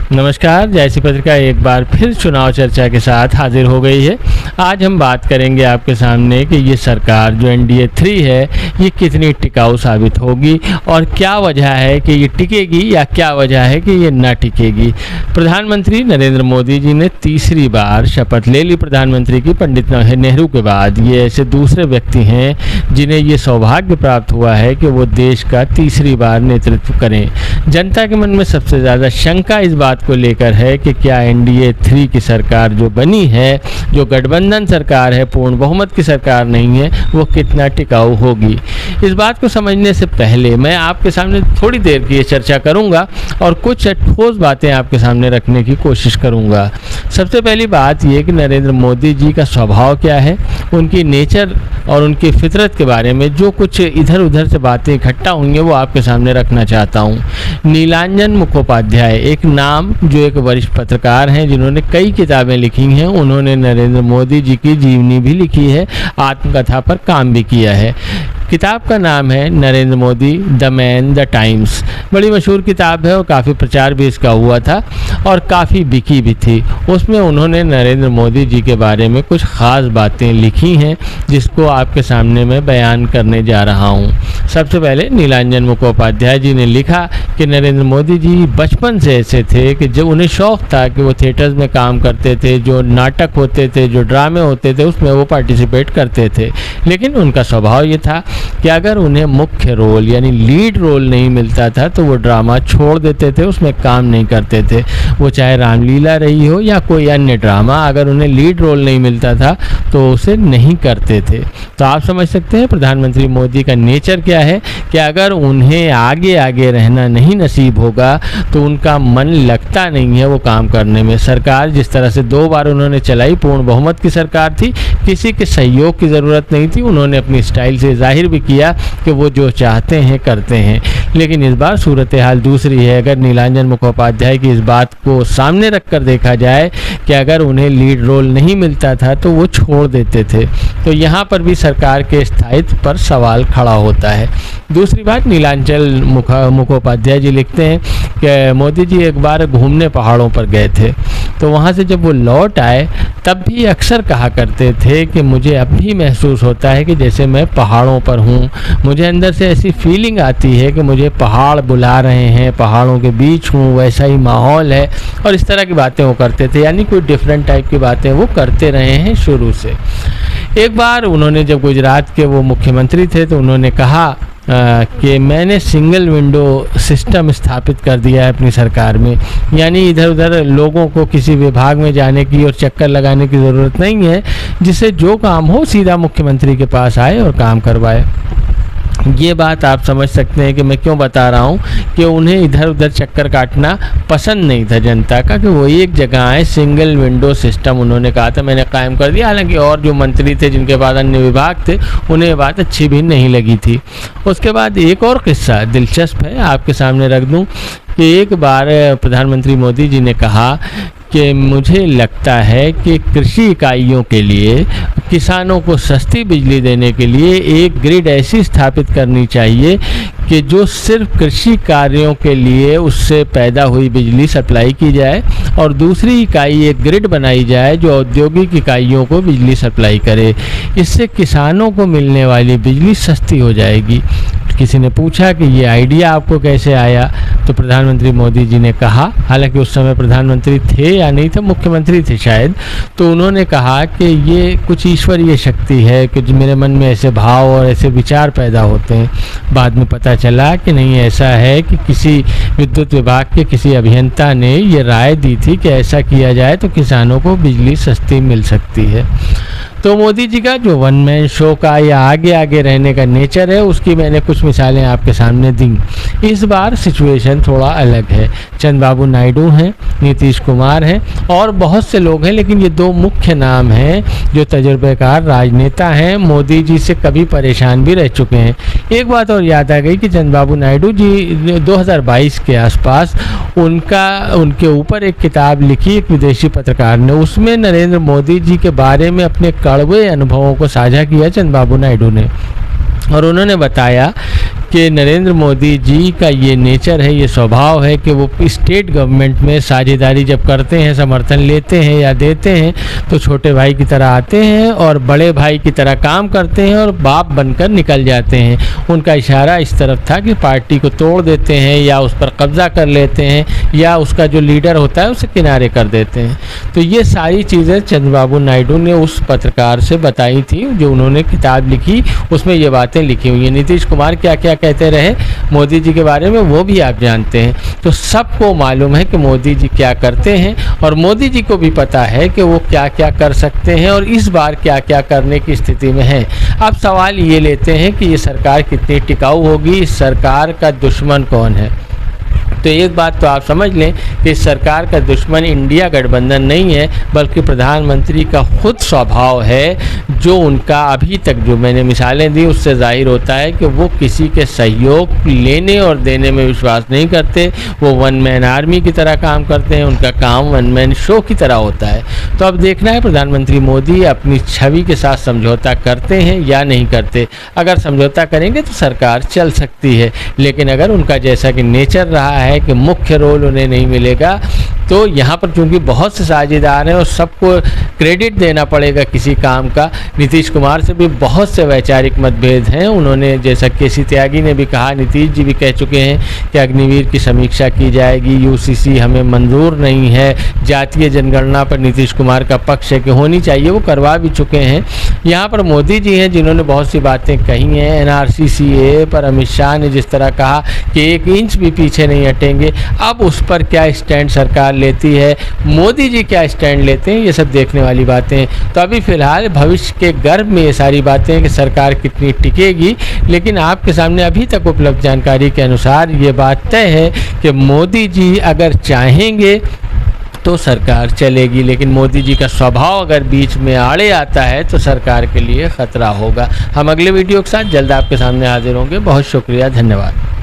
नमस्कार, जैसी पत्रिका एक बार फिर चुनाव चर्चा के साथ हाजिर हो गई है। आज हम बात करेंगे आपके सामने कि ये सरकार जो NDA 3 है ये कितनी टिकाऊ साबित होगी और क्या वजह है कि ये टिकेगी या क्या वजह है कि ये ना टिकेगी। प्रधानमंत्री नरेंद्र मोदी जी ने तीसरी बार शपथ ले ली प्रधानमंत्री की पंडित नेहरू के बाद। ये ऐसे दूसरे व्यक्ति हैं जिन्हें ये सौभाग्य प्राप्त हुआ है कि वो देश का तीसरी बार नेतृत्व करें। जनता के मन में सबसे ज़्यादा शंका इस बात को लेकर है कि क्या NDA 3 की सरकार जो बनी है, जो गठबंधन सरकार है, पूर्ण बहुमत की सरकार नहीं है, वो कितना टिकाऊ होगी। इस बात को समझने से पहले मैं आपके सामने थोड़ी देर की ये चर्चा करूंगा और कुछ ठोस बातें आपके सामने रखने की कोशिश करूंगा। सबसे पहली बात ये कि नरेंद्र मोदी जी का स्वभाव क्या है, उनकी नेचर और उनकी फितरत के बारे में जो कुछ इधर उधर से बातें इकट्ठा हुई हैं वो आपके सामने रखना चाहता हूँ। नीलांजन मुखोपाध्याय एक नाम जो एक वरिष्ठ पत्रकार हैं जिन्होंने कई किताबें लिखी हैं। उन्होंने नरेंद्र मोदी जी की जीवनी भी लिखी है, आत्मकथा पर काम भी किया है। किताब का नाम है Narendra Modi the man the times. बड़ी मशहूर किताब है और काफ़ी प्रचार भी इसका हुआ था और काफ़ी बिकी भी थी। उसमें उन्होंने नरेंद्र मोदी जी के बारे में कुछ ख़ास बातें लिखी हैं जिसको आपके सामने मैं बयान करने जा रहा हूँ। सबसे पहले नीलांजन मुखोपाध्याय जी ने लिखा कि नरेंद्र मोदी जी बचपन से ऐसे थे कि जब उन्हें शौक़ था कि वो थिएटर्स में काम करते थे, जो नाटक होते थे, जो ड्रामे होते थे उसमें वो पार्टिसिपेट करते थे। लेकिन उनका स्वभाव ये था कि अगर उन्हें मुख्य रोल यानी लीड रोल नहीं मिलता था तो वो ड्रामा छोड़ देते थे, उसमें काम नहीं करते थे। वो चाहे रामलीला रही हो या कोई अन्य ड्रामा, अगर उन्हें लीड रोल नहीं मिलता था तो उसे नहीं करते थे। तो आप समझ सकते हैं प्रधानमंत्री मोदी का नेचर क्या है कि अगर उन्हें आगे आगे रहना नहीं नसीब होगा तो उनका मन लगता नहीं है वो काम करने में। सरकार जिस तरह से 2 बार उन्होंने चलाई, पूर्ण बहुमत की सरकार थी, किसी के सहयोग की ज़रूरत नहीं थी। उन्होंने अपनी स्टाइल से जाहिर भी किया कि वो जो चाहते हैं करते हैं। लेकिन इस बार सूरत हाल दूसरी है। अगर नीलांजन मुखोपाध्याय की इस बात को सामने रख कर देखा जाए कि अगर उन्हें लीड रोल नहीं मिलता था तो वो छोड़ देते थे, तो यहाँ पर भी सरकार के स्थायित्व पर सवाल खड़ा होता है। दूसरी बात, नीलांजन मुखोपाध्याय जी लिखते हैं कि मोदी जी एक बार घूमने पहाड़ों पर गए थे, तो वहाँ से जब वो लौट आए तब भी अक्सर कहा करते थे कि मुझे अब भी महसूस होता है कि जैसे मैं पहाड़ों पर हूँ। मुझे अंदर से ऐसी फीलिंग आती है कि मुझे पहाड़ बुला रहे हैं, पहाड़ों के बीच हूँ, वैसा ही माहौल है। और इस तरह की बातें वो करते थे, यानी कोई डिफरेंट टाइप की बातें वो करते रहे हैं शुरू से। एक बार उन्होंने जब गुजरात के वो मुख्यमंत्री थे तो उन्होंने कहा कि मैंने सिंगल विंडो सिस्टम स्थापित कर दिया है अपनी सरकार में, यानी इधर उधर लोगों को किसी विभाग में जाने की और चक्कर लगाने की ज़रूरत नहीं है, जिससे जो काम हो सीधा मुख्यमंत्री के पास आए और काम करवाए। ये बात आप समझ सकते हैं कि मैं क्यों बता रहा हूँ कि उन्हें इधर उधर चक्कर काटना पसंद नहीं था जनता का, कि वो एक जगह आए। सिंगल विंडो सिस्टम उन्होंने कहा था, मैंने कायम कर दिया। हालांकि और जो मंत्री थे जिनके पास अन्य विभाग थे उन्हें ये बात अच्छी भी नहीं लगी थी। उसके बाद एक और किस्सा दिलचस्प है, आपके सामने रख दूँ कि एक बार प्रधानमंत्री मोदी जी ने कहा कि मुझे लगता है कि कृषि इकाइयों के लिए, किसानों को सस्ती बिजली देने के लिए एक ग्रिड ऐसी स्थापित करनी चाहिए कि जो सिर्फ कृषि कार्यों के लिए उससे पैदा हुई बिजली सप्लाई की जाए और दूसरी इकाई एक ग्रिड बनाई जाए जो औद्योगिक इकाइयों को बिजली सप्लाई करे। इससे किसानों को मिलने वाली बिजली सस्ती हो जाएगी। किसी ने पूछा कि ये आइडिया आपको कैसे आया, तो प्रधानमंत्री मोदी जी ने कहा, हालांकि उस समय प्रधानमंत्री थे या नहीं थे, मुख्यमंत्री थे शायद, तो उन्होंने कहा कि ये कुछ ईश्वरीय शक्ति है कि मेरे मन में ऐसे भाव और ऐसे विचार पैदा होते हैं। बाद में पता चला कि नहीं, ऐसा है कि किसी विद्युत विभाग के किसी अभियंता ने ये राय दी थी कि ऐसा किया जाए तो किसानों को बिजली सस्ती मिल सकती है। तो मोदी जी का जो वन मैन शो का या आगे आगे रहने का नेचर है उसकी मैंने कुछ मिसालें आपके सामने दी। इस बार सिचुएशन थोड़ा अलग है। चंद्रबाबू नायडू हैं, नीतीश कुमार हैं और बहुत से लोग हैं, लेकिन ये 2 मुख्य नाम हैं जो तजुर्बेकार राजनेता हैं, मोदी जी से कभी परेशान भी रह चुके हैं। एक बात और याद आ गई कि चंद्रबाबू नायडू जी 2022 के आसपास उनके ऊपर एक किताब लिखी एक विदेशी पत्रकार ने, उसमें नरेंद्र मोदी जी के बारे में अपने कड़वे अनुभवों को साझा किया चंद्रबाबू नायडू ने। और उन्होंने बताया कि नरेंद्र मोदी जी का ये नेचर है, ये स्वभाव है कि वो स्टेट गवर्नमेंट में साझेदारी जब करते हैं, समर्थन लेते हैं या देते हैं, तो छोटे भाई की तरह आते हैं और बड़े भाई की तरह काम करते हैं और बाप बनकर निकल जाते हैं। उनका इशारा इस तरफ था कि पार्टी को तोड़ देते हैं या उस पर कब्जा कर लेते हैं या उसका जो लीडर होता है उसे किनारे कर देते हैं। तो ये सारी चीज़ें चंद्रबाबू नायडू ने उस पत्रकार से बताई थी, जो उन्होंने किताब लिखी, उसमें ये बातें लिखी हुई हैं। नीतीश कुमार क्या क्या कहते रहे मोदी जी के बारे में वो भी आप जानते हैं। तो सबको मालूम है कि मोदी जी क्या करते हैं और मोदी जी को भी पता है कि वो क्या क्या कर सकते हैं और इस बार क्या क्या करने की स्थिति में है। अब सवाल ये लेते हैं कि ये सरकार कितनी टिकाऊ होगी, इस सरकार का दुश्मन कौन है। तो एक बात तो आप समझ लें कि इस सरकार का दुश्मन इंडिया गठबंधन नहीं है, बल्कि प्रधानमंत्री का खुद स्वभाव है, जो उनका अभी तक जो मैंने मिसालें दी उससे जाहिर होता है कि वो किसी के सहयोग लेने और देने में विश्वास नहीं करते। वो वन मैन आर्मी की तरह काम करते हैं, उनका काम वन मैन शो की तरह होता है। तो अब देखना है प्रधानमंत्री मोदी अपनी छवि के साथ समझौता करते हैं या नहीं करते। अगर समझौता करेंगे तो सरकार चल सकती है, लेकिन अगर उनका जैसा कि नेचर रहा है कि मुख्य रोल उन्हें नहीं मिलेगा, तो यहाँ पर चूंकि बहुत से साझेदार हैं और सबको क्रेडिट देना पड़ेगा किसी काम का। नीतीश कुमार से भी बहुत से वैचारिक मतभेद हैं। उन्होंने, जैसा केसी त्यागी ने भी कहा, नीतीश जी भी कह चुके हैं कि अग्निवीर की समीक्षा की जाएगी, यूसीसी हमें मंजूर नहीं है, जातीय जनगणना पर नीतीश कुमार का पक्ष है कि होनी चाहिए, वो करवा भी चुके हैं। यहाँ पर मोदी जी हैं जिन्होंने बहुत सी बातें कही हैं। NRC पर अमित शाह ने जिस तरह कहा कि 1 इंच भी पीछे नहीं हटेंगे, अब उस पर क्या स्टैंड सरकार लेती है, मोदी जी क्या स्टैंड लेते हैं, ये सब देखने वाली बातें हैं। तो अभी फ़िलहाल भविष्य के गर्भ में ये सारी बातें कि सरकार कितनी टिकेगी, लेकिन आपके सामने अभी तक उपलब्ध जानकारी के अनुसार ये बात तय है कि मोदी जी अगर चाहेंगे तो सरकार चलेगी, लेकिन मोदी जी का स्वभाव अगर बीच में आड़े आता है तो सरकार के लिए ख़तरा होगा। हम अगले वीडियो के साथ जल्द आपके सामने हाजिर होंगे। बहुत शुक्रिया, धन्यवाद।